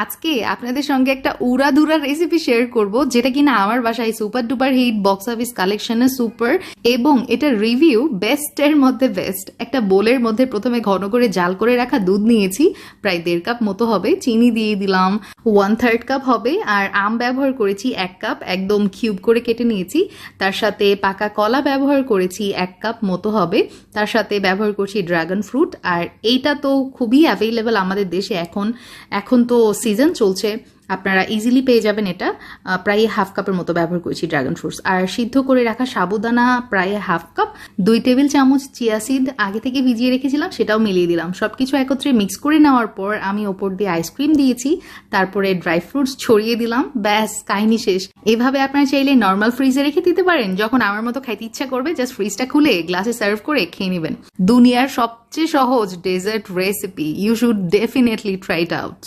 আজকে আপনাদের সঙ্গে একটা উড়াধুরা রেসিপি শেয়ার করব, যেটা কিনা আমার বাসায় super duper hit box office কালেকশনে সুপার, এবং এটার রিভিউ বেস্টের মধ্যে বেস্ট। একটা বোলের মধ্যে প্রথমে ঘন করে জাল করে রাখা দুধ নিয়েছি, প্রায় 1.5 কাপ মতো হবে। চিনি দিয়ে দিলাম 1/3 কাপ হবে, আর আম ব্যবহার করেছি 1 কাপ, একদম কিউব করে কেটে নিয়েছি। তার সাথে পাকা কলা ব্যবহার করেছি 1 কাপ মতো হবে। তার সাথে ব্যবহার করছি ড্রাগন ফ্রুট, আর এইটা তো খুবই অ্যাভেলেবল আমাদের দেশে এখন তো সিজন চলছে, আপনারা ইজিলি পেয়ে যাবেন। এটা প্রায় 1/2 কাপের মতো ব্যবহার করেছি ড্রাগন ফ্রুটস। আর সিদ্ধ করে রাখা সাবুদানা প্রায় 1/2 কাপ, 2 টেবিল চামচ চিয়া সিড আগে থেকে ভিজিয়ে রেখেছিলাম, সেটাও মিলিয়ে দিলাম। সবকিছু একত্রে মিক্স করে নেওয়ার পর আমি ওপর দিয়ে আইসক্রিম দিয়েছি, তারপরে ড্রাই ফ্রুটস ছড়িয়ে দিলাম, ব্যাস কাহিনী শেষ। এভাবে আপনারা চাইলে নর্মাল ফ্রিজে রেখে দিতে পারেন, যখন আমার মতো খাইতে ইচ্ছা করবে জাস্ট ফ্রিজটা খুলে গ্লাসে সার্ভ করে খেয়ে নেবেন। দুনিয়ার সবচেয়ে সহজ dessert recipe, you should definitely try it out.